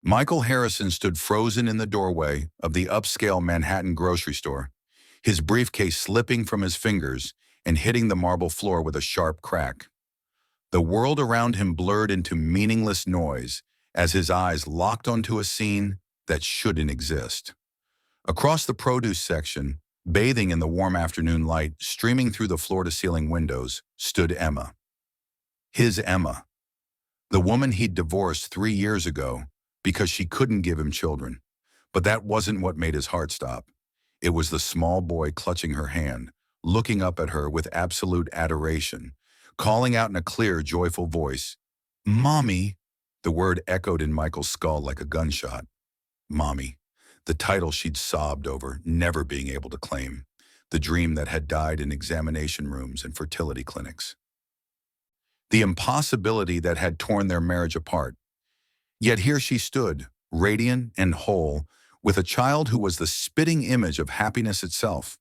Michael Harrison stood frozen in the doorway of the upscale Manhattan grocery store, his briefcase slipping from his fingers and hitting the marble floor with a sharp crack. The world around him blurred into meaningless noise as his eyes locked onto a scene that shouldn't exist. Across the produce section, bathing in the warm afternoon light streaming through the floor-to-ceiling windows, stood Emma. His Emma. The woman he'd divorced 3 years ago because she couldn't give him children. But that wasn't what made his heart stop. It was the small boy clutching her hand, looking up at her with absolute adoration, calling out in a clear, joyful voice, "Mommy!" The word echoed in Michael's skull like a gunshot. Mommy. The title she'd sobbed over, never being able to claim. The dream that had died in examination rooms and fertility clinics. The impossibility that had torn their marriage apart. Yet here she stood, radiant and whole, with a child who was the spitting image of happiness itself.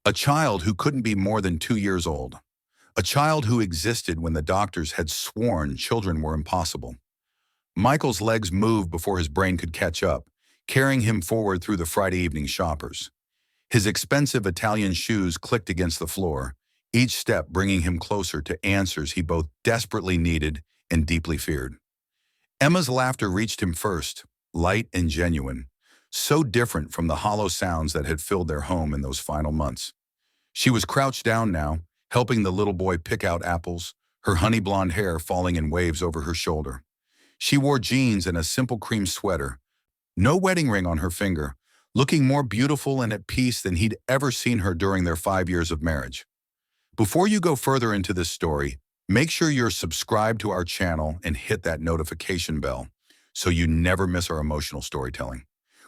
A child who couldn't be more than 2 years old. A child who existed when the doctors had sworn children were impossible. Michael's legs moved before his brain could catch up, carrying him forward through the Friday evening shoppers. His expensive Italian shoes clicked against the floor, each step bringing him closer to answers he both desperately needed and deeply feared. Emma's laughter reached him first, light and genuine, so different from the hollow sounds that had filled their home in those final months. She was crouched down now, helping the little boy pick out apples, her honey blonde hair falling in waves over her shoulder. She wore jeans and a simple cream sweater, no wedding ring on her finger, looking more beautiful and at peace than he'd ever seen her during their 5 years of marriage. Before you go further into this story, make sure you're subscribed to our channel and hit that notification bell so you never miss our emotional storytelling.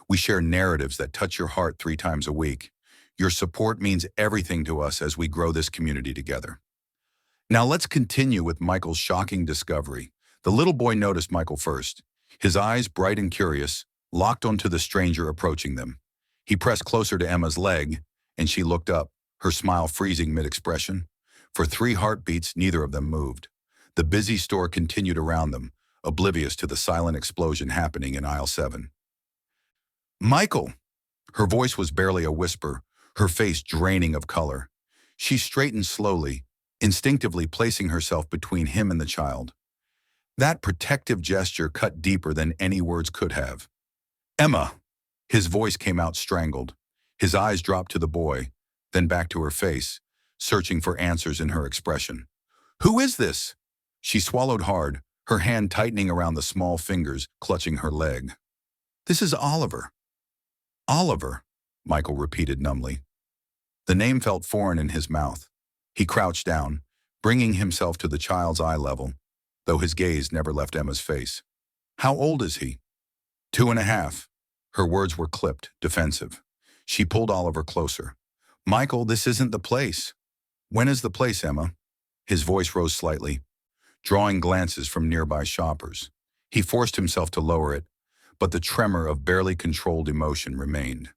We share narratives that touch your heart 3 times a week. Your support means everything to us as we grow this community together. Now let's continue with Michael's shocking discovery. The little boy noticed Michael first. His eyes, bright and curious, locked onto the stranger approaching them. He pressed closer to Emma's leg, and she looked up, her smile freezing mid-expression. For 3 heartbeats, neither of them moved. The busy store continued around them, oblivious to the silent explosion happening in aisle 7. "Michael!" Her voice was barely a whisper, her face draining of color. She straightened slowly, instinctively placing herself between him and the child. That protective gesture cut deeper than any words could have. "Emma!" His voice came out strangled. His eyes dropped to the boy, then back to her face, searching for answers in her expression. "Who is this?" She swallowed hard, her hand tightening around the small fingers clutching her leg. "This is Oliver." "Oliver," Michael repeated numbly. The name felt foreign in his mouth. He crouched down, bringing himself to the child's eye level, though his gaze never left Emma's face. "How old is he?" 2.5. Her words were clipped, defensive. She pulled Oliver closer. "Michael, this isn't the place." "When is the place, Emma?" His voice rose slightly, drawing glances from nearby shoppers. He forced himself to lower it, but the tremor of barely controlled emotion remained.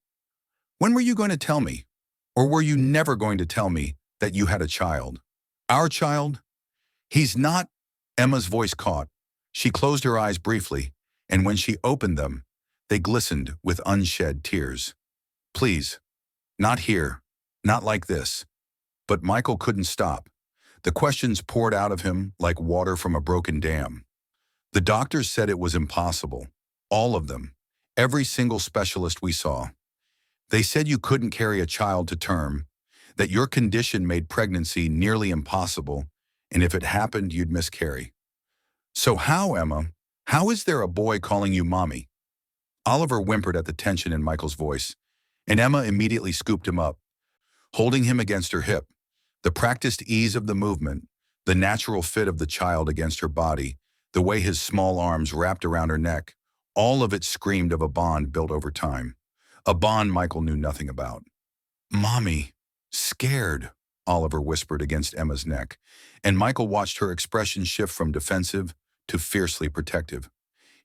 "When were you going to tell me? Or were you never going to tell me that you had a child? Our child?" "He's not." Emma's voice caught. She closed her eyes briefly, and when she opened them, they glistened with unshed tears. "Please, not here, not like this." But Michael couldn't stop. The questions poured out of him like water from a broken dam. The doctors said it was impossible. All of them. Every single specialist we saw. They said you couldn't carry a child to term, that your condition made pregnancy nearly impossible, and if it happened, you'd miscarry. "So how, Emma? How is there a boy calling you mommy?" Oliver whimpered at the tension in Michael's voice, and Emma immediately scooped him up, holding him against her hip. The practiced ease of the movement, the natural fit of the child against her body, the way his small arms wrapped around her neck, all of it screamed of a bond built over time. A bond Michael knew nothing about. "Mommy, scared," Oliver whispered against Emma's neck, and Michael watched her expression shift from defensive to fiercely protective.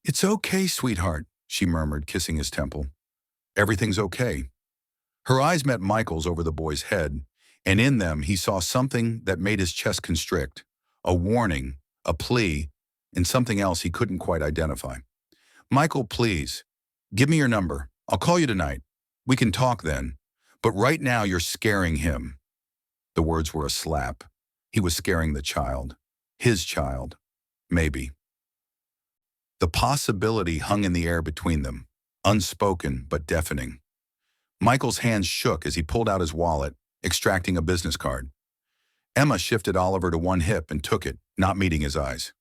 "It's okay, sweetheart," she murmured, kissing his temple. "Everything's okay." Her eyes met Michael's over the boy's head, and in them he saw something that made his chest constrict, a warning, a plea, and something else he couldn't quite identify. Michael, please. Give me your number. I'll call you tonight. We can talk then. But right now you're scaring him. The words were a slap. He was scaring the child. His child. Maybe. The possibility hung in the air between them, unspoken but deafening. Michael's hands shook as he pulled out his wallet, extracting a business card. Emma shifted Oliver to one hip and took it, not meeting his eyes.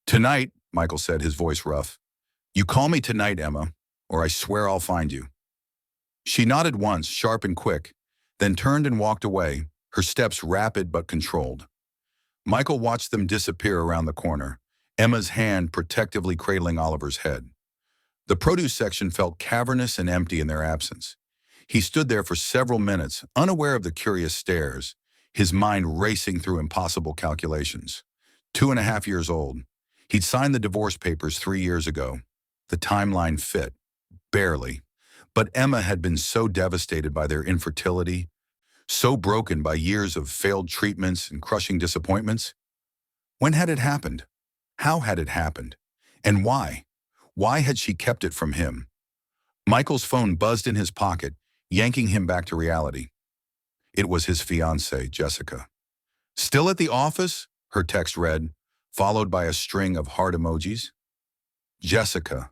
Tonight, Michael said, his voice rough. You call me tonight, Emma, or I swear I'll find you. She nodded once, sharp and quick, then turned and walked away, her steps rapid but controlled. Michael watched them disappear around the corner, Emma's hand protectively cradling Oliver's head. The produce section felt cavernous and empty in their absence. He stood there for several minutes, unaware of the curious stares, his mind racing through impossible calculations. 2.5 years old. He'd signed the divorce papers 3 years ago. The timeline fit. Barely. But Emma had been so devastated by their infertility, so broken by years of failed treatments and crushing disappointments. When had it happened? How had it happened? And why? Why had she kept it from him? Michael's phone buzzed in his pocket, yanking him back to reality. It was his fiancée, Jessica. Still at the office? Her text read, followed by a string of heart emojis. Jessica.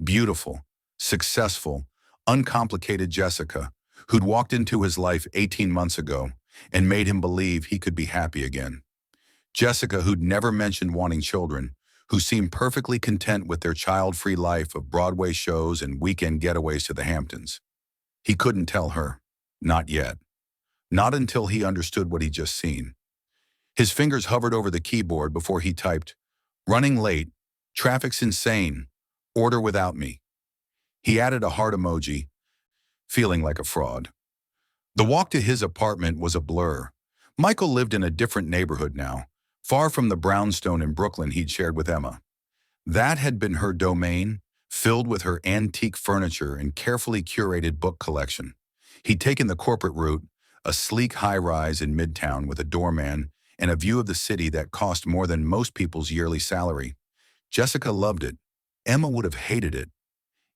Beautiful, successful, uncomplicated Jessica, who'd walked into his life 18 months ago and made him believe he could be happy again. Jessica, who'd never mentioned wanting children, who seemed perfectly content with their child-free life of Broadway shows and weekend getaways to the Hamptons. He couldn't tell her. Not yet. Not until he understood what he'd just seen. His fingers hovered over the keyboard before he typed, "Running late, traffic's insane, order without me." He added a heart emoji, feeling like a fraud. The walk to his apartment was a blur. Michael lived in a different neighborhood now, far from the brownstone in Brooklyn he'd shared with Emma. That had been her domain, filled with her antique furniture and carefully curated book collection. He'd taken the corporate route, a sleek high-rise in Midtown with a doorman and a view of the city that cost more than most people's yearly salary. Jessica loved it. Emma would have hated it.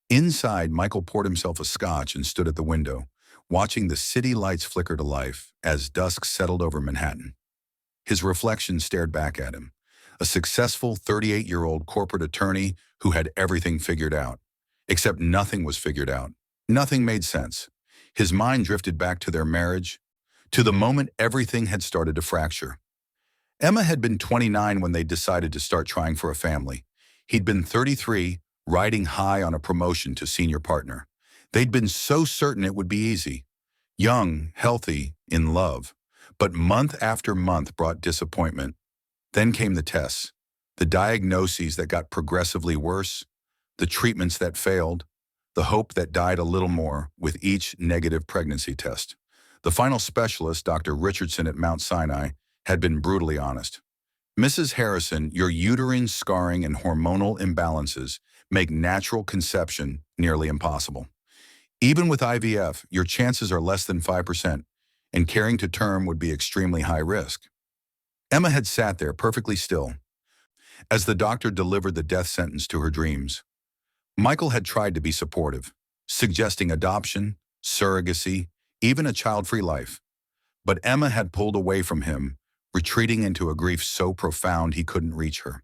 Inside, Michael poured himself a scotch and stood at the window, watching the city lights flicker to life as dusk settled over Manhattan. His reflection stared back at him, a successful 38-year-old corporate attorney who had everything figured out. Except nothing was figured out. Nothing made sense. His mind drifted back to their marriage, to the moment everything had started to fracture. Emma had been 29 when they decided to start trying for a family. He'd been 33, riding high on a promotion to senior partner. They'd been so certain it would be easy. Young, healthy, in love. But month after month brought disappointment. Then came the tests, the diagnoses that got progressively worse, the treatments that failed, the hope that died a little more with each negative pregnancy test. The final specialist, Dr. Richardson at Mount Sinai, had been brutally honest. Mrs. Harrison, your uterine scarring and hormonal imbalances make natural conception nearly impossible. Even with IVF, your chances are less than 5%, and carrying to term would be extremely high risk. Emma had sat there perfectly still as the doctor delivered the death sentence to her dreams. Michael had tried to be supportive, suggesting adoption, surrogacy, even a child-free life. But Emma had pulled away from him, retreating into a grief so profound he couldn't reach her.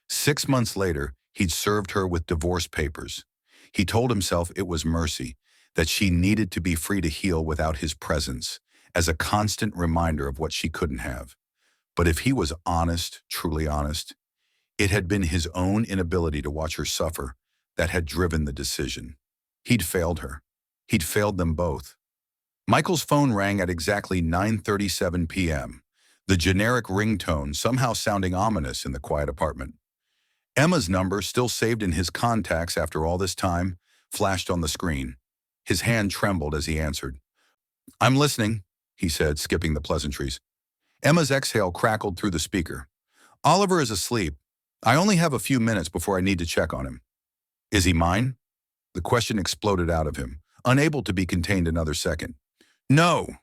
6 months later, he'd served her with divorce papers. He told himself it was mercy, that she needed to be free to heal without his presence, as a constant reminder of what she couldn't have. But if he was honest, truly honest, it had been his own inability to watch her suffer that had driven the decision. He'd failed her. He'd failed them both. Michael's phone rang at exactly 9:37 p.m., the generic ringtone somehow sounding ominous in the quiet apartment. Emma's number, still saved in his contacts after all this time, flashed on the screen. His hand trembled as he answered. "I'm listening," he said, skipping the pleasantries. Emma's exhale crackled through the speaker. "Oliver is asleep. I only have a few minutes before I need to check on him." "Is he mine?" The question exploded out of him, unable to be contained another second. "No."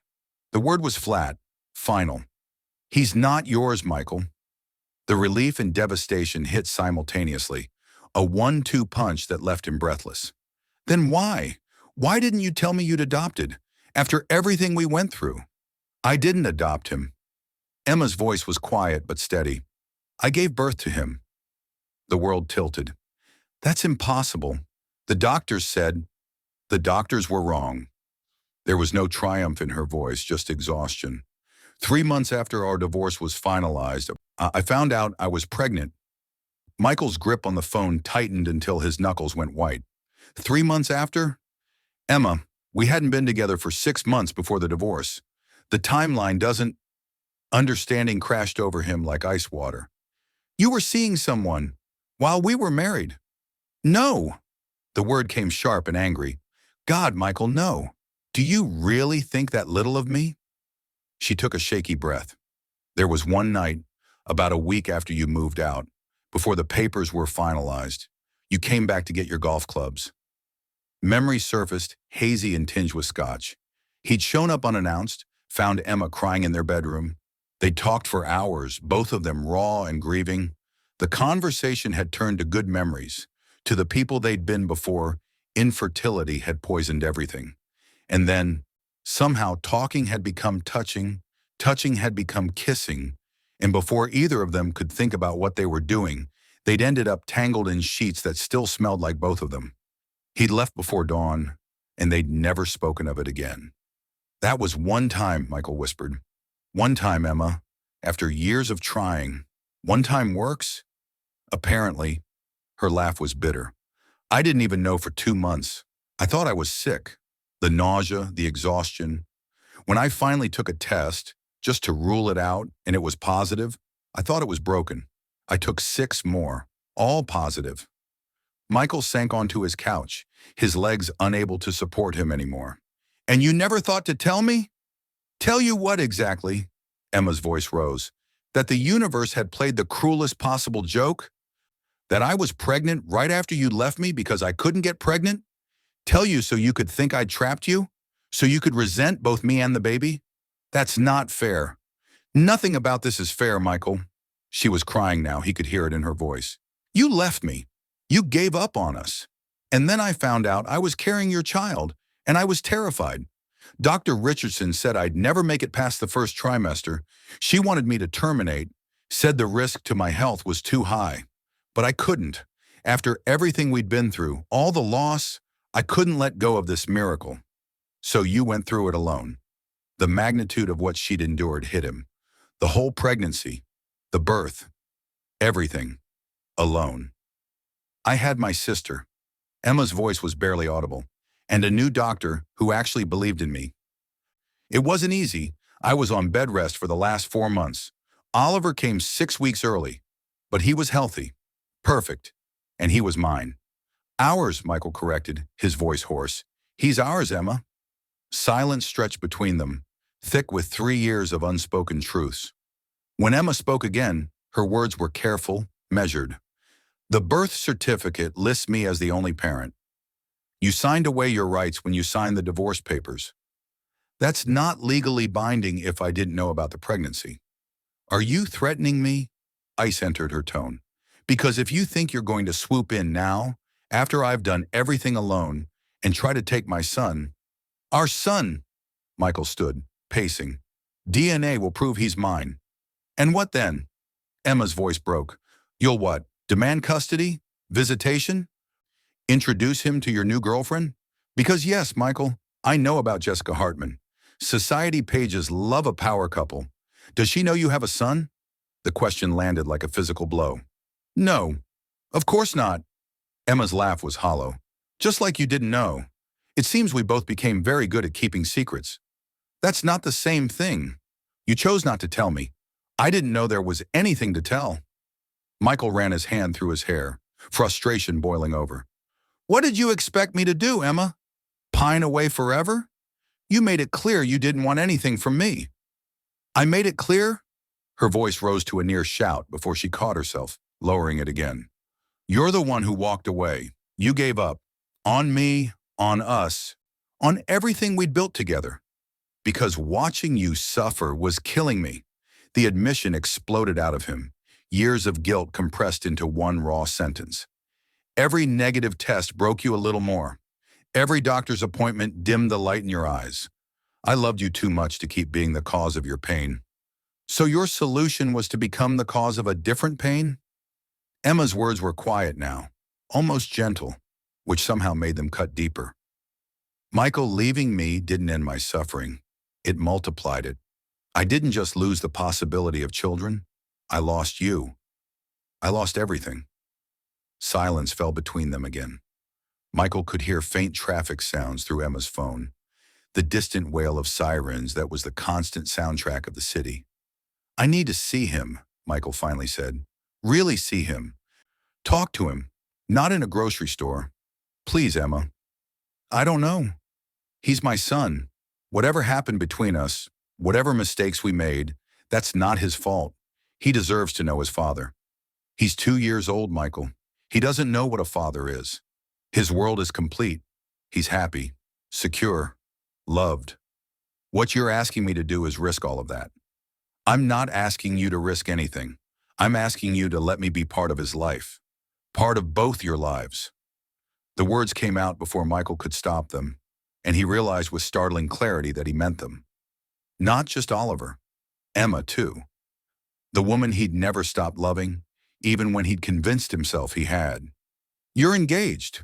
The word was flat, final. "He's not yours, Michael." The relief and devastation hit simultaneously, A 1-2 punch that left him breathless. Then why? Why didn't you tell me you'd adopted, after everything we went through? I didn't adopt him. Emma's voice was quiet but steady. I gave birth to him. The world tilted. That's impossible. The doctors said. The doctors were wrong. There was no triumph in her voice, just exhaustion. 3 months after our divorce was finalized, I found out I was pregnant. Michael's grip on the phone tightened until his knuckles went white. 3 months after? Emma, we hadn't been together for 6 months before the divorce. The timeline doesn't. Understanding crashed over him like ice water. You were seeing someone while we were married. No. The word came sharp and angry. God, Michael, no. Do you really think that little of me? She took a shaky breath. There was one night, about a week after you moved out, before the papers were finalized. You came back to get your golf clubs. Memory surfaced, hazy and tinged with scotch. He'd shown up unannounced, found Emma crying in their bedroom. They'd talked for hours, both of them raw and grieving. The conversation had turned to good memories. To the people they'd been before, infertility had poisoned everything. And then, somehow talking had become touching, touching had become kissing, and before either of them could think about what they were doing, they'd ended up tangled in sheets that still smelled like both of them. He'd left before dawn, and they'd never spoken of it again. That was one time, Michael whispered. One time, Emma, after years of trying. One time works? Apparently. Her laugh was bitter. I didn't even know for 2 months. I thought I was sick. The nausea, the exhaustion. When I finally took a test, just to rule it out, and it was positive, I thought it was broken. I took 6 more, all positive. Michael sank onto his couch, his legs unable to support him anymore. And you never thought to tell me? Tell you what exactly? Emma's voice rose. That the universe had played the cruelest possible joke? That I was pregnant right after you left me because I couldn't get pregnant? Tell you so you could think I'd trapped you? So you could resent both me and the baby? That's not fair. Nothing about this is fair, Michael. She was crying now. He could hear it in her voice. You left me. You gave up on us. And then I found out I was carrying your child, and I was terrified. Dr. Richardson said I'd never make it past the first trimester. She wanted me to terminate, said the risk to my health was too high. But I couldn't. After everything we'd been through, all the loss, I couldn't let go of this miracle. So you went through it alone. The magnitude of what she'd endured hit him. The whole pregnancy, the birth, everything, alone. I had my sister. Emma's voice was barely audible, and a new doctor who actually believed in me. It wasn't easy. I was on bed rest for the last 4 months. Oliver came 6 weeks early, but he was healthy, perfect, and he was mine. Ours, Michael corrected, his voice hoarse. He's ours, Emma. Silence stretched between them, thick with 3 years of unspoken truths. When Emma spoke again, her words were careful, measured. The birth certificate lists me as the only parent. You signed away your rights when you signed the divorce papers. That's not legally binding if I didn't know about the pregnancy. Are you threatening me? Ice entered her tone. Because if you think you're going to swoop in now, after I've done everything alone, and try to take my son, our son, Michael stood, pacing. DNA will prove he's mine. And what then? Emma's voice broke. You'll what? Demand custody? Visitation? Introduce him to your new girlfriend? Because yes, Michael, I know about Jessica Hartman. Society pages love a power couple. Does she know you have a son? The question landed like a physical blow. No, of course not. Emma's laugh was hollow. Just like you didn't know. It seems we both became very good at keeping secrets. That's not the same thing. You chose not to tell me. I didn't know there was anything to tell. Michael ran his hand through his hair, frustration boiling over. What did you expect me to do, Emma? Pine away forever? You made it clear you didn't want anything from me. I made it clear? Her voice rose to a near shout before she caught herself, lowering it again. You're the one who walked away. You gave up. On me, on us, on everything we'd built together. Because watching you suffer was killing me. The admission exploded out of him, years of guilt compressed into one raw sentence. Every negative test broke you a little more. Every doctor's appointment dimmed the light in your eyes. I loved you too much to keep being the cause of your pain. So your solution was to become the cause of a different pain? Emma's words were quiet now, almost gentle, which somehow made them cut deeper. Michael, leaving me didn't end my suffering. It multiplied it. I didn't just lose the possibility of children. I lost you. I lost everything. Silence fell between them again. Michael could hear faint traffic sounds through Emma's phone, the distant wail of sirens that was the constant soundtrack of the city. I need to see him, Michael finally said. Really see him. Talk to him. Not in a grocery store. Please, Emma. I don't know. He's my son. Whatever happened between us, whatever mistakes we made, that's not his fault. He deserves to know his father. He's 2 years old, Michael. He doesn't know what a father is. His world is complete. He's happy, secure, loved. What you're asking me to do is risk all of that. I'm not asking you to risk anything. I'm asking you to let me be part of his life, part of both your lives. The words came out before Michael could stop them, and he realized with startling clarity that he meant them. Not just Oliver, Emma too. The woman he'd never stopped loving, even when he'd convinced himself he had. You're engaged.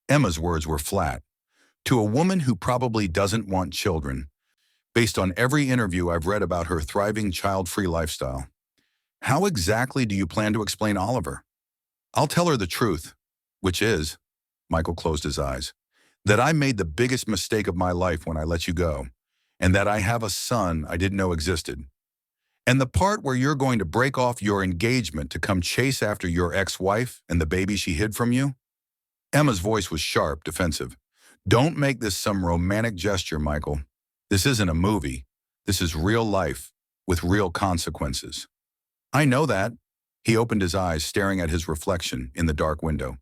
Emma's words were flat. To a woman who probably doesn't want children, based on every interview I've read about her thriving child-free lifestyle. How exactly do you plan to explain Oliver? I'll tell her the truth, which is, Michael closed his eyes, that I made the biggest mistake of my life when I let you go, and that I have a son I didn't know existed. And the part where you're going to break off your engagement to come chase after your ex-wife and the baby she hid from you? Emma's voice was sharp, defensive. Don't make this some romantic gesture, Michael. This isn't a movie. This is real life, with real consequences. I know that. He opened his eyes, staring at his reflection in the dark window.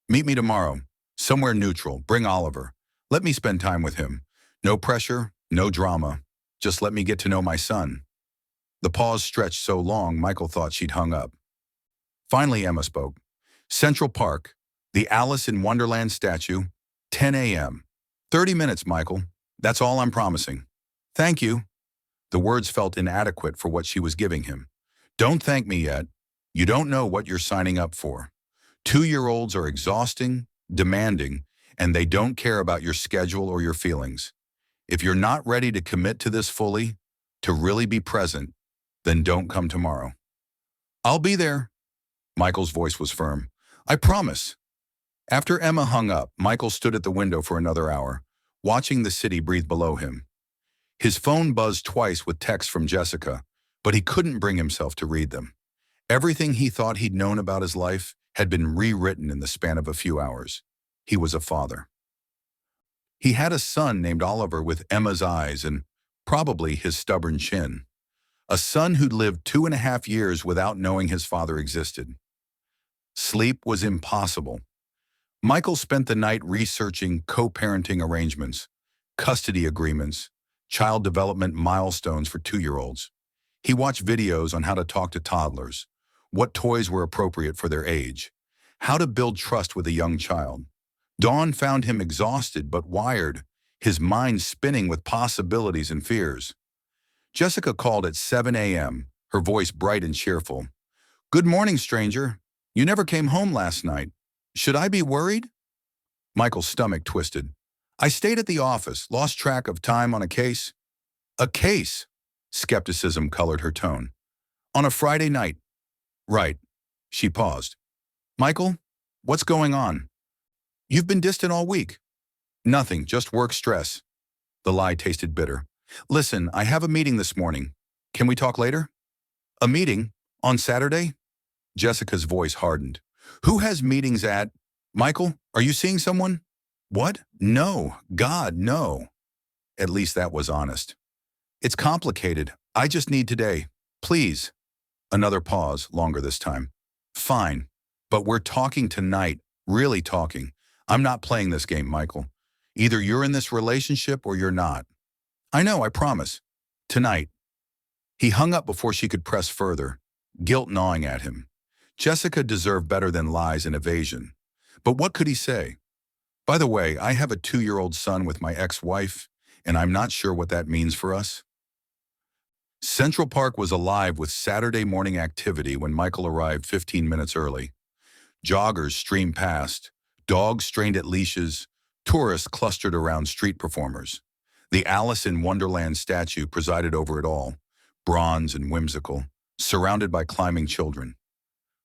Meet me tomorrow, somewhere neutral. Bring Oliver. Let me spend time with him. No pressure, no drama. Just let me get to know my son. The pause stretched so long, Michael thought she'd hung up. Finally, Emma spoke. Central Park, the Alice in Wonderland statue, 10 a.m. 30 minutes, Michael. That's all I'm promising. Thank you. The words felt inadequate for what she was giving him. Don't thank me yet. You don't know what you're signing up for. 2-year-olds are exhausting, demanding, and they don't care about your schedule or your feelings. If you're not ready to commit to this fully, to really be present, then don't come tomorrow. I'll be there. Michael's voice was firm. I promise. After Emma hung up, Michael stood at the window for another hour, watching the city breathe below him. His phone buzzed twice with texts from Jessica, but he couldn't bring himself to read them. Everything he thought he'd known about his life had been rewritten in the span of a few hours. He was a father. He had a son named Oliver with Emma's eyes and probably his stubborn chin. A son who'd lived 2.5 years without knowing his father existed. Sleep was impossible. Michael spent the night researching co-parenting arrangements, custody agreements, child development milestones for 2-year-olds. He watched videos on how to talk to toddlers, what toys were appropriate for their age, how to build trust with a young child. Dawn found him exhausted but wired, his mind spinning with possibilities and fears. Jessica called at 7 a.m., her voice bright and cheerful. Good morning, stranger. You never came home last night. Should I be worried? Michael's stomach twisted. I stayed at the office, lost track of time on a case. A case? Skepticism colored her tone. On a Friday night. Right. She paused. Michael, what's going on? You've been distant all week. Nothing, just work stress. The lie tasted bitter. Listen, I have a meeting this morning. Can we talk later? A meeting? On Saturday? Jessica's voice hardened. Who has meetings at? Michael, are you seeing someone? What? No. God, no. At least that was honest. It's complicated. I just need today. Please. Another pause, longer this time. Fine. But we're talking tonight. Really talking. I'm not playing this game, Michael. Either you're in this relationship or you're not. I know, I promise. Tonight. He hung up before she could press further, guilt gnawing at him. Jessica deserved better than lies and evasion. But what could he say? By the way, I have a 2-year-old son with my ex-wife, and I'm not sure what that means for us. Central Park was alive with Saturday morning activity when Michael arrived 15 minutes early. Joggers streamed past, dogs strained at leashes, tourists clustered around street performers. The Alice in Wonderland statue presided over it all, bronze and whimsical, surrounded by climbing children.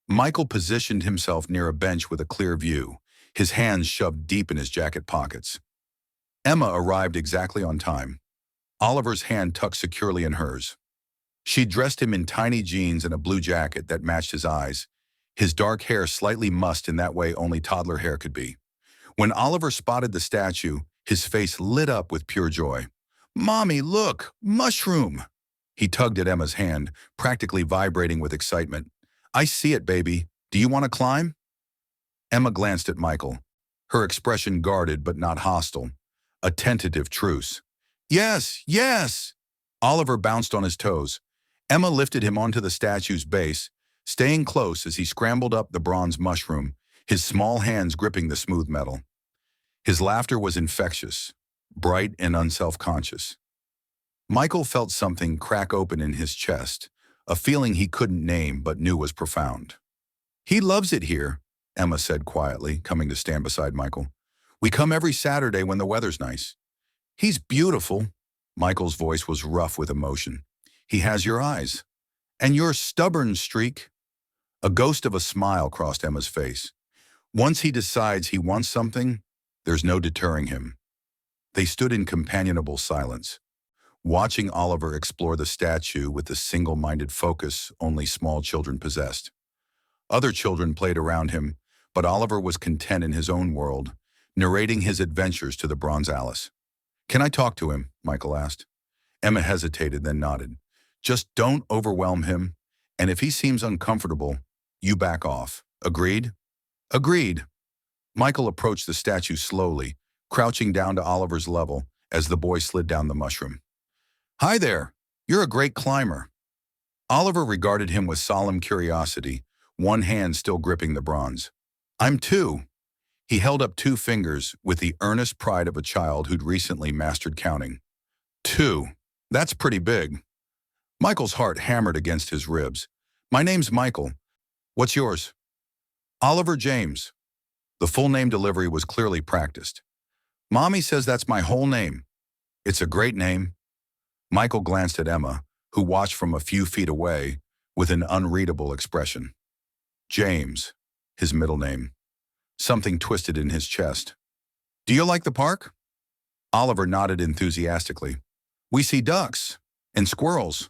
Michael positioned himself near a bench with a clear view, his hands shoved deep in his jacket pockets. Emma arrived exactly on time, Oliver's hand tucked securely in hers. She dressed him in tiny jeans and a blue jacket that matched his eyes, his dark hair slightly mussed in that way only toddler hair could be. When Oliver spotted the statue, his face lit up with pure joy. "Mommy, look! Mushroom!" He tugged at Emma's hand, practically vibrating with excitement. "I see it, baby. Do you want to climb?" Emma glanced at Michael, her expression guarded but not hostile, a tentative truce. "Yes, yes!" Oliver bounced on his toes. Emma lifted him onto the statue's base, staying close as he scrambled up the bronze mushroom, his small hands gripping the smooth metal. His laughter was infectious, bright and unself-conscious. Michael felt something crack open in his chest, a feeling he couldn't name but knew was profound. "He loves it here," Emma said quietly, coming to stand beside Michael. "We come every Saturday when the weather's nice." "He's beautiful." Michael's voice was rough with emotion. "He has your eyes. And your stubborn streak." A ghost of a smile crossed Emma's face. Once he decides he wants something, there's no deterring him. They stood in companionable silence, watching Oliver explore the statue with the single-minded focus only small children possessed. Other children played around him, but Oliver was content in his own world, narrating his adventures to the bronze Alice. "Can I talk to him?" Michael asked. Emma hesitated, then nodded. "Just don't overwhelm him, and if he seems uncomfortable, you back off. Agreed?" "Agreed." Michael approached the statue slowly, crouching down to Oliver's level as the boy slid down the mushroom. "Hi there. You're a great climber." Oliver regarded him with solemn curiosity, one hand still gripping the bronze. "I'm too." He held up 2 fingers with the earnest pride of a child who'd recently mastered counting. 2. That's pretty big. Michael's heart hammered against his ribs. "My name's Michael. What's yours?" "Oliver James." The full name delivery was clearly practiced. "Mommy says that's my whole name." "It's a great name." Michael glanced at Emma, who watched from a few feet away with an unreadable expression. James, his middle name. Something twisted in his chest. "Do you like the park?" Oliver nodded enthusiastically. "We see ducks and squirrels.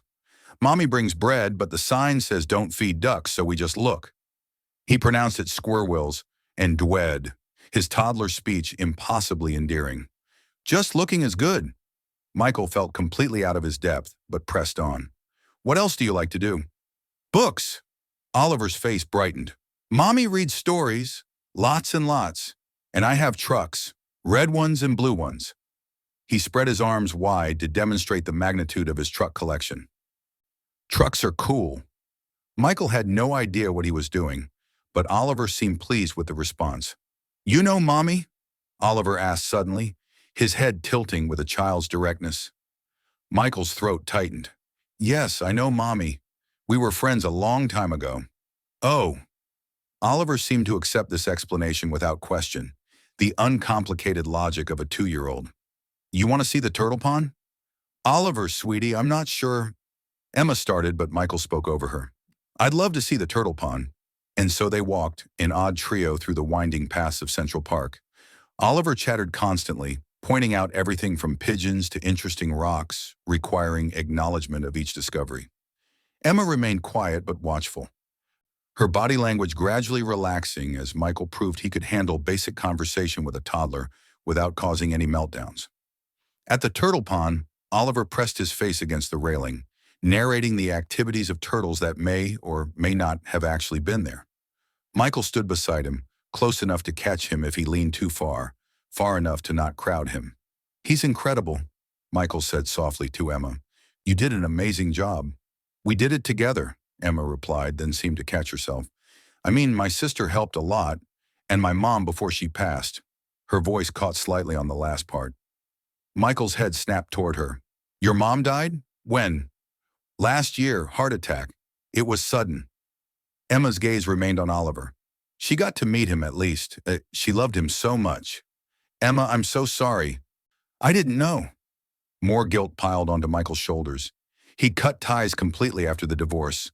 Mommy brings bread, but the sign says don't feed ducks, so we just look." He pronounced it squirwills and dwed, his toddler speech impossibly endearing. "Just looking is good." Michael felt completely out of his depth, but pressed on. "What else do you like to do?" "Books." Oliver's face brightened. "Mommy reads stories, lots and lots, and I have trucks, red ones and blue ones." He spread his arms wide to demonstrate the magnitude of his truck collection. "Trucks are cool." Michael had no idea what he was doing, but Oliver seemed pleased with the response. "You know Mommy?" Oliver asked suddenly, his head tilting with a child's directness. Michael's throat tightened. "Yes, I know Mommy. We were friends a long time ago." "Oh." Oliver seemed to accept this explanation without question, the uncomplicated logic of a 2-year-old. "You want to see the turtle pond?" "Oliver, sweetie, I'm not sure." Emma started, but Michael spoke over her. "I'd love to see the turtle pond." And so they walked, an odd trio, through the winding paths of Central Park. Oliver chattered constantly, pointing out everything from pigeons to interesting rocks, requiring acknowledgement of each discovery. Emma remained quiet but watchful, her body language gradually relaxing as Michael proved he could handle basic conversation with a toddler without causing any meltdowns. At the turtle pond, Oliver pressed his face against the railing, narrating the activities of turtles that may or may not have actually been there. Michael stood beside him, close enough to catch him if he leaned too far, far enough to not crowd him. "He's incredible," Michael said softly to Emma. "You did an amazing job." "We did it together," Emma replied, then seemed to catch herself. "I mean, my sister helped a lot, And my mom before she passed. Her voice caught slightly on the last part. Michael's head snapped toward her. Your mom died? When? Last year, heart attack. It was sudden. Emma's gaze remained on Oliver. She got to meet him at least. She loved him so much. Emma, I'm so sorry. I didn't know. More guilt piled onto Michael's shoulders. He'd cut ties completely after the divorce,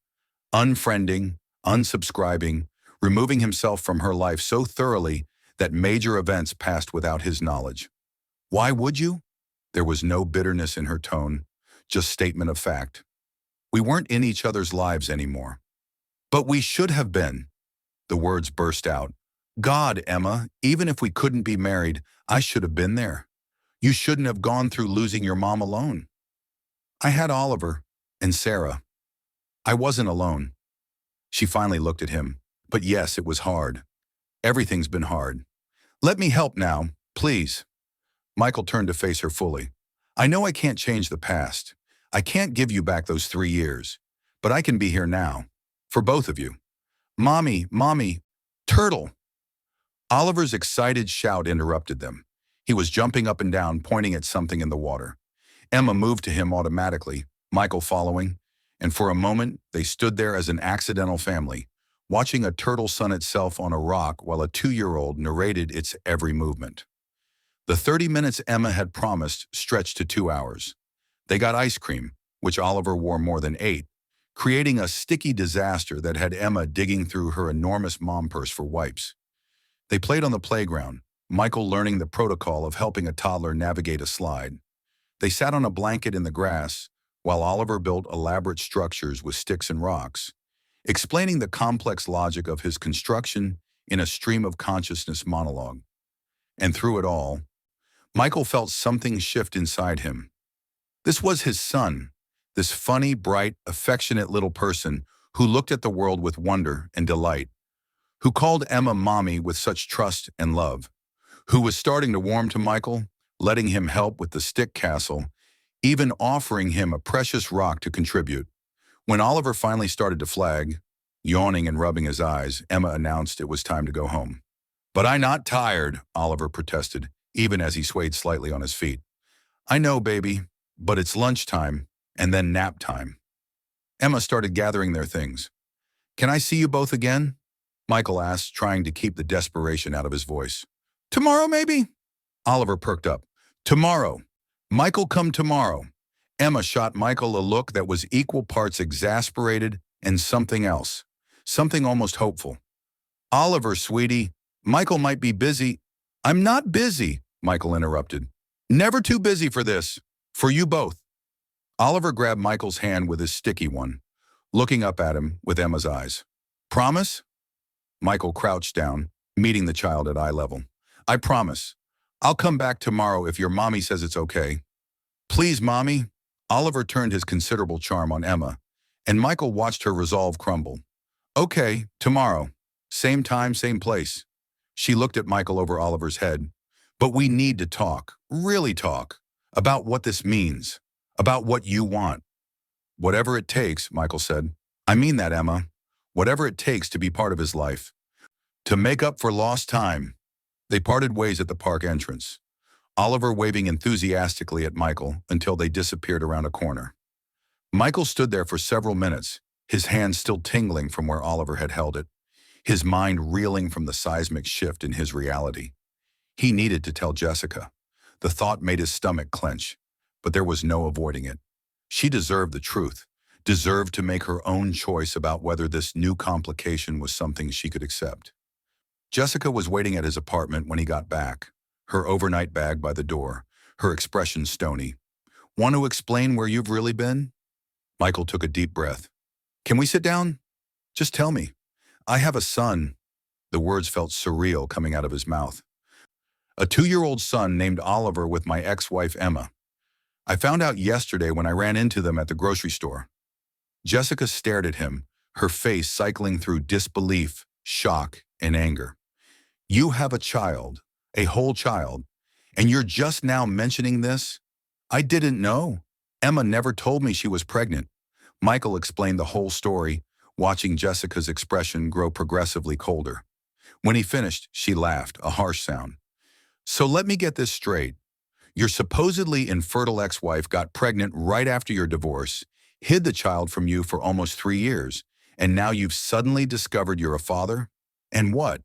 unfriending, unsubscribing, removing himself from her life so thoroughly that major events passed without his knowledge. Why would you? There was no bitterness in her tone, just statement of fact. We weren't in each other's lives anymore. But we should have been. The words burst out. God, Emma, even if we couldn't be married, I should have been there. You shouldn't have gone through losing your mom alone. I had Oliver and Sarah. I wasn't alone. She finally looked at him. But yes, it was hard. Everything's been hard. Let me help now, please. Michael turned to face her fully. I know I can't change the past. I can't give you back those 3 years. But I can be here now. For both of you. Mommy, Mommy, Turtle. Oliver's excited shout interrupted them. He was jumping up and down, pointing at something in the water. Emma moved to him automatically, Michael following, and for a moment they stood there as an accidental family, watching a turtle sun itself on a rock while a 2-year-old narrated its every movement. The 30 minutes Emma had promised stretched to 2 hours. They got ice cream, which Oliver wore more than 8, creating a sticky disaster that had Emma digging through her enormous mom purse for wipes. They played on the playground, Michael learning the protocol of helping a toddler navigate a slide. They sat on a blanket in the grass, while Oliver built elaborate structures with sticks and rocks, explaining the complex logic of his construction in a stream of consciousness monologue. And through it all, Michael felt something shift inside him. This was his son, this funny, bright, affectionate little person who looked at the world with wonder and delight, who called Emma Mommy with such trust and love, who was starting to warm to Michael, letting him help with the stick castle, even offering him a precious rock to contribute. When Oliver finally started to flag, yawning and rubbing his eyes, Emma announced it was time to go home. But I'm not tired, Oliver protested, even as he swayed slightly on his feet. I know, baby, but it's lunchtime and then nap time. Emma started gathering their things. Can I see you both again? Michael asked, trying to keep the desperation out of his voice. Tomorrow, maybe? Oliver perked up. Tomorrow. Michael, come tomorrow. Emma shot Michael a look that was equal parts exasperated and something else, something almost hopeful. Oliver, sweetie, Michael might be busy. I'm not busy, Michael interrupted. Never too busy for this, for you both. Oliver grabbed Michael's hand with his sticky one, looking up at him with Emma's eyes. Promise? Michael crouched down, meeting the child at eye level. I promise. I'll come back tomorrow if your mommy says it's okay. Please, Mommy. Oliver turned his considerable charm on Emma, and Michael watched her resolve crumble. Okay, tomorrow. Same time, same place. She looked at Michael over Oliver's head. But we need to talk, really talk, about what this means, about what you want. Whatever it takes, Michael said. I mean that, Emma. Whatever it takes to be part of his life. To make up for lost time. They parted ways at the park entrance, Oliver waving enthusiastically at Michael until they disappeared around a corner. Michael stood there for several minutes, his hand still tingling from where Oliver had held it, his mind reeling from the seismic shift in his reality. He needed to tell Jessica. The thought made his stomach clench, but there was no avoiding it. She deserved the truth, deserved to make her own choice about whether this new complication was something she could accept. Jessica was waiting at his apartment when he got back, her overnight bag by the door, her expression stony. Want to explain where you've really been? Michael took a deep breath. Can we sit down? Just tell me. I have a son. The words felt surreal coming out of his mouth. A 2-year-old son named Oliver with my ex-wife Emma. I found out yesterday when I ran into them at the grocery store. Jessica stared at him, her face cycling through disbelief, shock, and anger. You have a child, a whole child, and you're just now mentioning this? I didn't know. Emma never told me she was pregnant. Michael explained the whole story, watching Jessica's expression grow progressively colder. When he finished, she laughed, a harsh sound. So let me get this straight. Your supposedly infertile ex-wife got pregnant right after your divorce, hid the child from you for almost 3 years, and now you've suddenly discovered you're a father? And what?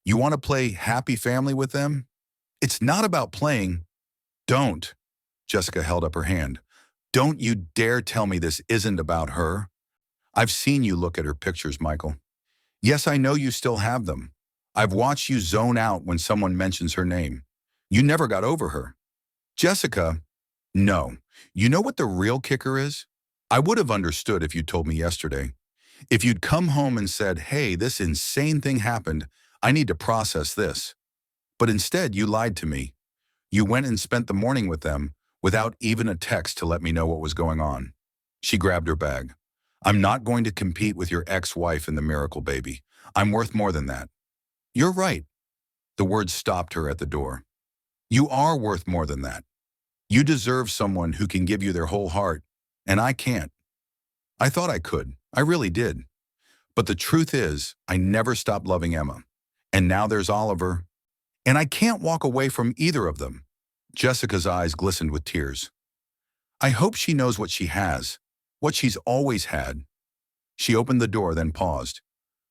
You want to play happy family with them? It's not about playing. Don't. Jessica held up her hand. Don't you dare tell me this isn't about her. I've seen you look at her pictures, Michael. Yes, I know you still have them. I've watched you zone out when someone mentions her name. You never got over her. Jessica, no. You know what the real kicker is? I would have understood if you told me yesterday. If you'd come home and said, hey, this insane thing happened, I need to process this. But instead, you lied to me. You went and spent the morning with them without even a text to let me know what was going on. She grabbed her bag. I'm not going to compete with your ex-wife in the miracle baby. I'm worth more than that. You're right. The words stopped her at the door. You are worth more than that. You deserve someone who can give you their whole heart, and I can't. I thought I could. I really did. But the truth is, I never stopped loving Emma. And now there's Oliver. And I can't walk away from either of them. Jessica's eyes glistened with tears. I hope she knows what she has, what she's always had. She opened the door, then paused.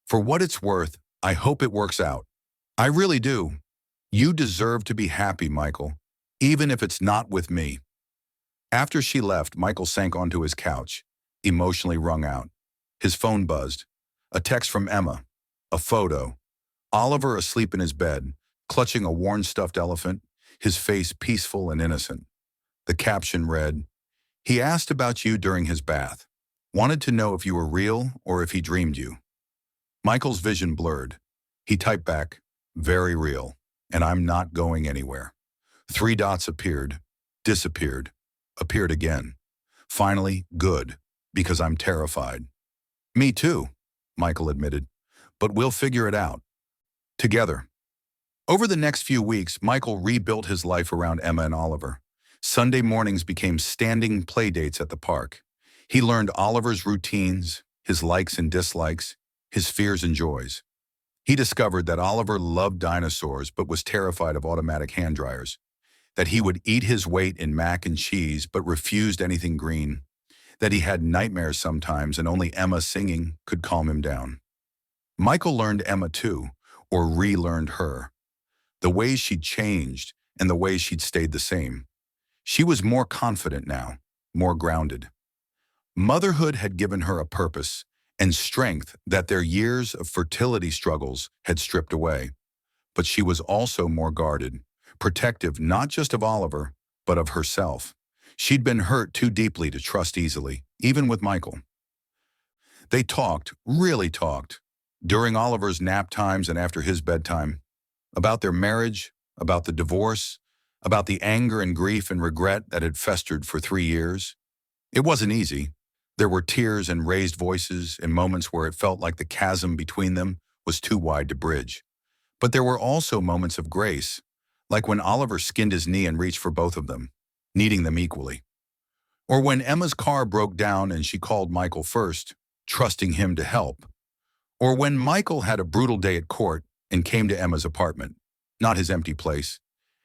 For what it's worth, I hope it works out. I really do. You deserve to be happy, Michael, even if it's not with me. After she left, Michael sank onto his couch, emotionally wrung out. His phone buzzed. A text from Emma. A photo. Oliver asleep in his bed, clutching a worn stuffed elephant, his face peaceful and innocent. The caption read, he asked about you during his bath. Wanted to know if you were real or if he dreamed you. Michael's vision blurred. He typed back, very real, and I'm not going anywhere. 3 dots appeared, disappeared, appeared again. Finally, good, because I'm terrified. Me too, Michael admitted, but we'll figure it out. Together. Over the next few weeks, Michael rebuilt his life around Emma and Oliver. Sunday mornings became standing play dates at the park. He learned Oliver's routines, his likes and dislikes, his fears and joys. He discovered that Oliver loved dinosaurs but was terrified of automatic hand dryers, that he would eat his weight in mac and cheese but refused anything green, that he had nightmares sometimes and only Emma singing could calm him down. Michael learned Emma too, or relearned her. The ways she'd changed and the ways she'd stayed the same. She was more confident now, more grounded. Motherhood had given her a purpose and strength that their years of fertility struggles had stripped away. But she was also more guarded, protective not just of Oliver, but of herself. She'd been hurt too deeply to trust easily, even with Michael. They talked, really talked, during Oliver's nap times and after his bedtime, about their marriage, about the divorce, about the anger and grief and regret that had festered for 3 years. It wasn't easy. There were tears and raised voices and moments where it felt like the chasm between them was too wide to bridge. But there were also moments of grace, like when Oliver skinned his knee and reached for both of them, needing them equally. Or when Emma's car broke down and she called Michael first, trusting him to help. Or when Michael had a brutal day at court and came to Emma's apartment, not his empty place,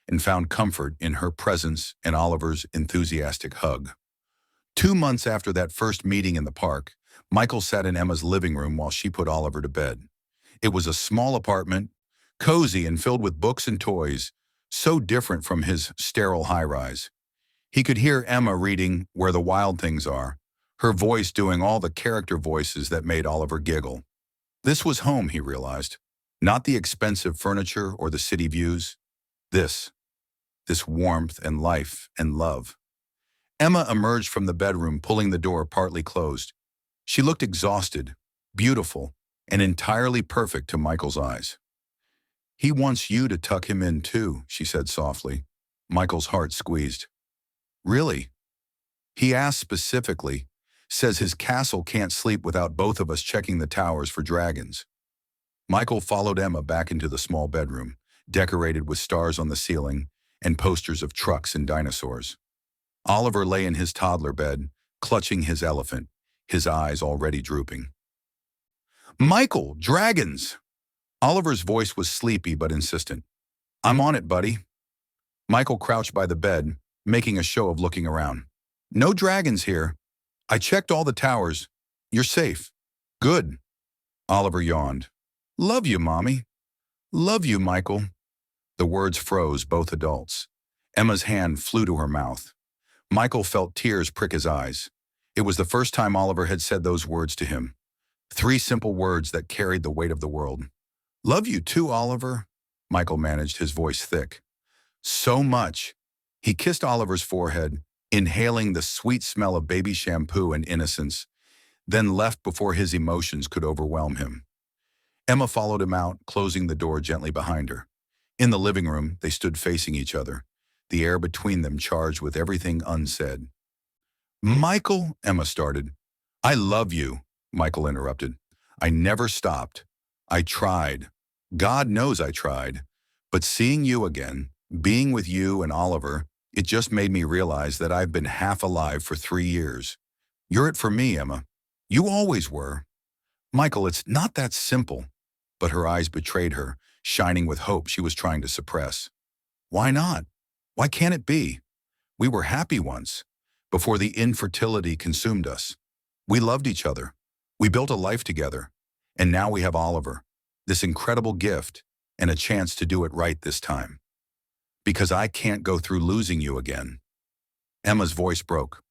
and found comfort in her presence and Oliver's enthusiastic hug. 2 months after that first meeting in the park, Michael sat in Emma's living room while she put Oliver to bed. It was a small apartment, cozy and filled with books and toys, so different from his sterile high-rise. He could hear Emma reading Where the Wild Things Are, her voice doing all the character voices that made Oliver giggle. This was home, he realized, not the expensive furniture or the city views. This warmth and life and love. Emma emerged from the bedroom, pulling the door partly closed. She looked exhausted, beautiful, and entirely perfect to Michael's eyes. He wants you to tuck him in too, she said softly. Michael's heart squeezed. Really? He asked specifically, says his castle can't sleep without both of us checking the towers for dragons. Michael followed Emma back into the small bedroom, decorated with stars on the ceiling and posters of trucks and dinosaurs. Oliver lay in his toddler bed, clutching his elephant, his eyes already drooping. Michael, dragons! Oliver's voice was sleepy but insistent. I'm on it, buddy. Michael crouched by the bed, making a show of looking around. No dragons here. I checked all the towers. You're safe. Good. Oliver yawned. Love you, Mommy. Love you, Michael. The words froze both adults. Emma's hand flew to her mouth. Michael felt tears prick his eyes. It was the first time Oliver had said those words to him. 3 simple words that carried the weight of the world. Love you too, Oliver. Michael managed, his voice thick. So much. He kissed Oliver's forehead, inhaling the sweet smell of baby shampoo and innocence, then left before his emotions could overwhelm him. Emma followed him out, closing the door gently behind her. In the living room, they stood facing each other, the air between them charged with everything unsaid. Michael, Emma started. I love you, Michael interrupted. I never stopped. I tried. God knows I tried. But seeing you again, being with you and Oliver, it just made me realize that I've been half alive for 3 years. You're it for me, Emma. You always were. Michael, it's not that simple. But her eyes betrayed her, shining with hope she was trying to suppress. Why not? Why can't it be? We were happy once, before the infertility consumed us. We loved each other. We built a life together. And now we have Oliver, this incredible gift, and a chance to do it right this time. Because I can't go through losing you again. Emma's voice broke.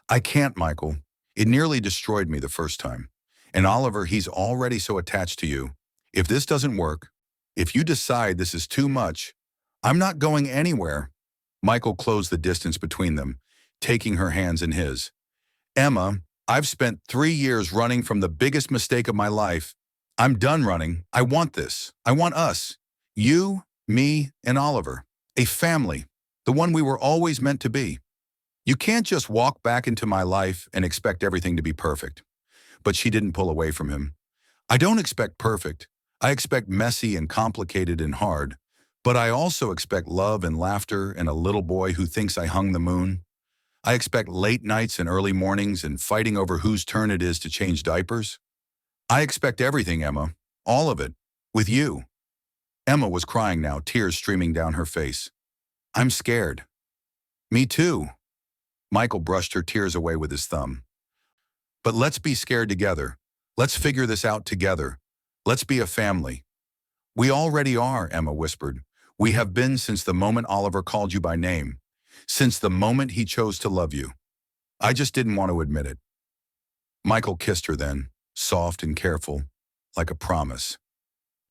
I can't, Michael. It nearly destroyed me the first time. And Oliver, he's already so attached to you. If this doesn't work, if you decide this is too much, I'm not going anywhere. Michael closed the distance between them, taking her hands in his. Emma, I've spent 3 years running from the biggest mistake of my life. I'm done running. I want this. I want us. You, me, and Oliver. A family. The one we were always meant to be. You can't just walk back into my life and expect everything to be perfect. But she didn't pull away from him. I don't expect perfect. I expect messy and complicated and hard. But I also expect love and laughter and a little boy who thinks I hung the moon. I expect late nights and early mornings and fighting over whose turn it is to change diapers. I expect everything, Emma. All of it. With you. Emma was crying now, tears streaming down her face. I'm scared. Me too. Michael brushed her tears away with his thumb. But let's be scared together. Let's figure this out together. Let's be a family. We already are, Emma whispered. We have been since the moment Oliver called you by name. Since the moment he chose to love you. I just didn't want to admit it. Michael kissed her then, soft and careful, like a promise.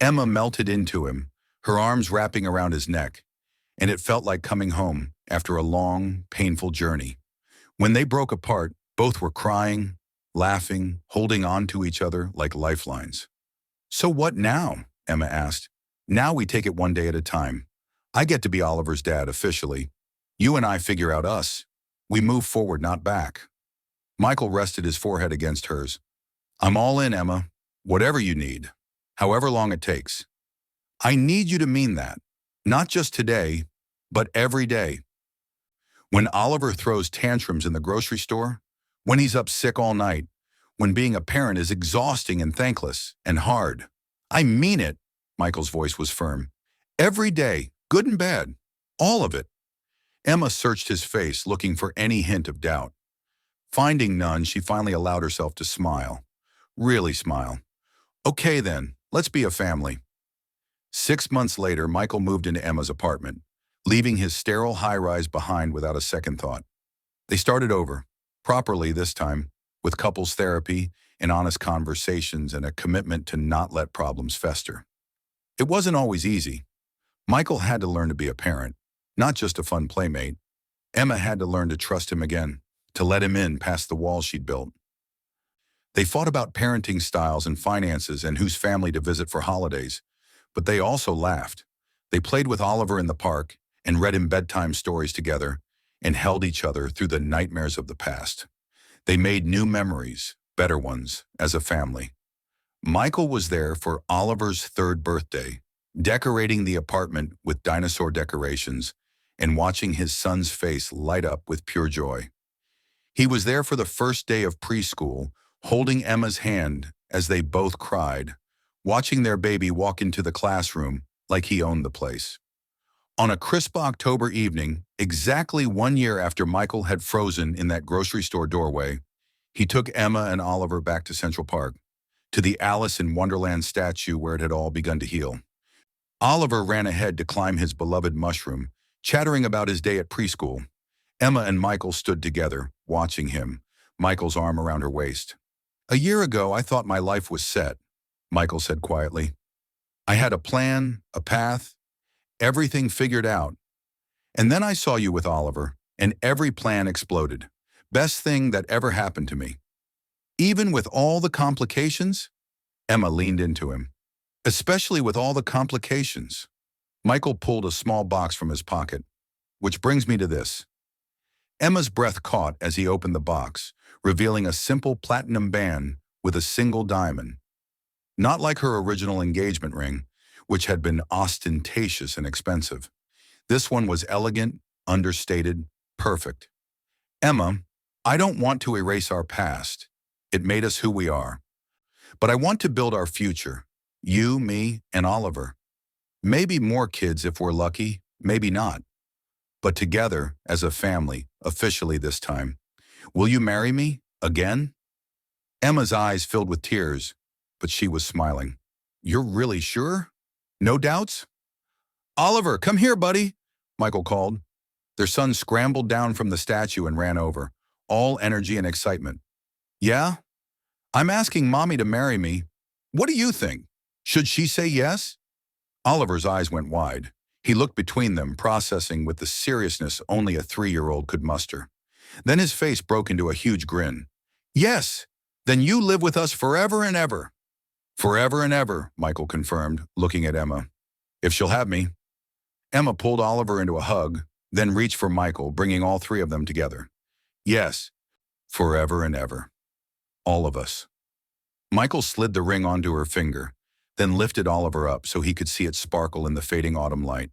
Emma melted into him, her arms wrapping around his neck, and it felt like coming home after a long, painful journey. When they broke apart, both were crying, laughing, holding on to each other like lifelines. So what now? Emma asked. Now we take it one day at a time. I get to be Oliver's dad officially. You and I figure out us. We move forward, not back. Michael rested his forehead against hers. I'm all in, Emma. Whatever you need. However long it takes. I need you to mean that. Not just today, but every day. When Oliver throws tantrums in the grocery store, when he's up sick all night, when being a parent is exhausting and thankless and hard. I mean it, Michael's voice was firm. Every day, good and bad, all of it. Emma searched his face, looking for any hint of doubt. Finding none, she finally allowed herself to smile. Really smile. Okay then, let's be a family. 6 months later, Michael moved into Emma's apartment, leaving his sterile high-rise behind without a second thought. They started over, properly this time, with couples therapy and honest conversations and a commitment to not let problems fester. It wasn't always easy. Michael had to learn to be a parent, not just a fun playmate. Emma had to learn to trust him again, to let him in past the walls she'd built. They fought about parenting styles and finances and whose family to visit for holidays, but they also laughed. They played with Oliver in the park and read him bedtime stories together and held each other through the nightmares of the past. They made new memories, better ones, as a family. Michael was there for Oliver's 3rd birthday, decorating the apartment with dinosaur decorations and watching his son's face light up with pure joy. He was there for the first day of preschool, holding Emma's hand as they both cried, watching their baby walk into the classroom like he owned the place. On a crisp October evening, exactly 1 year after Michael had frozen in that grocery store doorway, he took Emma and Oliver back to Central Park, to the Alice in Wonderland statue where it had all begun to heal. Oliver ran ahead to climb his beloved mushroom, chattering about his day at preschool. Emma and Michael stood together, watching him, Michael's arm around her waist. "A year ago, I thought my life was set," Michael said quietly. "I had a plan, a path, everything figured out. And then I saw you with Oliver, and every plan exploded. Best thing that ever happened to me." "Even with all the complications?" Emma leaned into him. "Especially with all the complications." Michael pulled a small box from his pocket. "Which brings me to this." Emma's breath caught as he opened the box, revealing a simple platinum band with a single diamond. Not like her original engagement ring, which had been ostentatious and expensive. This one was elegant, understated, perfect. "Emma, I don't want to erase our past. It made us who we are. But I want to build our future. You, me, and Oliver. Maybe more kids if we're lucky, maybe not. But together, as a family, officially this time. Will you marry me? Again?" Emma's eyes filled with tears, but she was smiling. "You're really sure? No doubts?" "Oliver, come here, buddy," Michael called. Their son scrambled down from the statue and ran over, all energy and excitement. "Yeah? I'm asking Mommy to marry me. What do you think? Should she say yes?" Oliver's eyes went wide. He looked between them, processing with the seriousness only a 3-year-old could muster. Then his face broke into a huge grin. "Yes, then you live with us forever and ever." "Forever and ever," Michael confirmed, looking at Emma. "If she'll have me." Emma pulled Oliver into a hug, then reached for Michael, bringing all three of them together. "Yes, forever and ever. All of us." Michael slid the ring onto her finger, then lifted Oliver up so he could see it sparkle in the fading autumn light.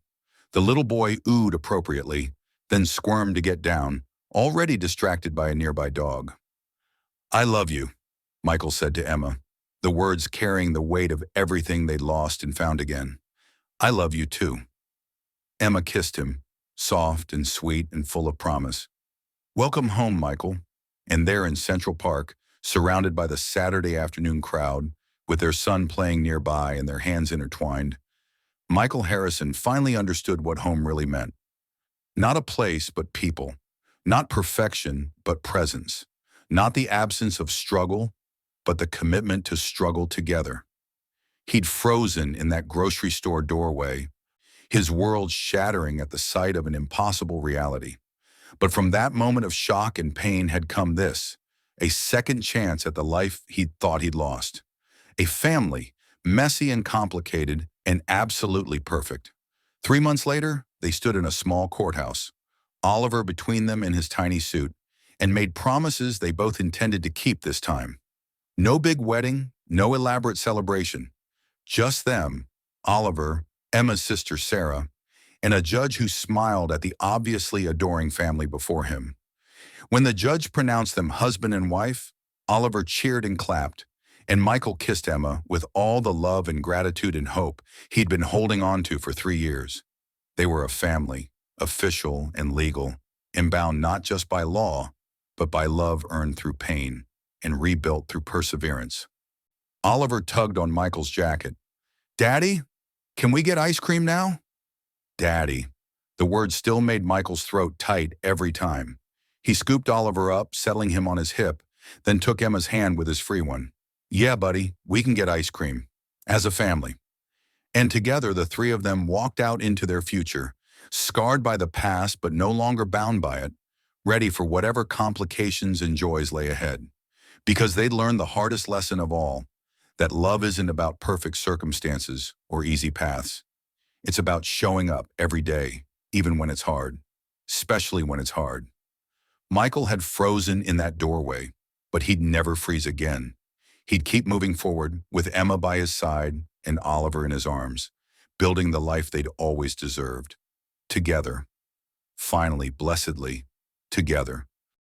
The little boy oohed appropriately, then squirmed to get down, already distracted by a nearby dog. "I love you," Michael said to Emma, the words carrying the weight of everything they'd lost and found again. "I love you too." Emma kissed him, soft and sweet and full of promise. "Welcome home, Michael." And there in Central Park, surrounded by the Saturday afternoon crowd, with their son playing nearby and their hands intertwined, Michael Harrison finally understood what home really meant. Not a place, but people. Not perfection, but presence. Not the absence of struggle, but the commitment to struggle together. He'd frozen in that grocery store doorway, his world shattering at the sight of an impossible reality. But from that moment of shock and pain had come this, a second chance at the life he'd thought he'd lost. A family, messy and complicated, and absolutely perfect. 3 months later, they stood in a small courthouse, Oliver between them in his tiny suit, and made promises they both intended to keep this time. No big wedding, no elaborate celebration. Just them, Oliver, Emma's sister Sarah, and a judge who smiled at the obviously adoring family before him. When the judge pronounced them husband and wife, Oliver cheered and clapped, and Michael kissed Emma with all the love and gratitude and hope he'd been holding on to for 3 years. They were a family, official and legal, and bound not just by law, but by love earned through pain and rebuilt through perseverance. Oliver tugged on Michael's jacket. "Daddy, can we get ice cream now?" "Daddy." The word still made Michael's throat tight every time. He scooped Oliver up, settling him on his hip, then took Emma's hand with his free one. "Yeah, buddy, we can get ice cream. As a family." And together the three of them walked out into their future, scarred by the past but no longer bound by it, ready for whatever complications and joys lay ahead. Because they'd learned the hardest lesson of all, that love isn't about perfect circumstances or easy paths. It's about showing up every day, even when it's hard, especially when it's hard. Michael had frozen in that doorway, but he'd never freeze again. He'd keep moving forward with Emma by his side and Oliver in his arms, building the life they'd always deserved. Together. Finally, blessedly, together.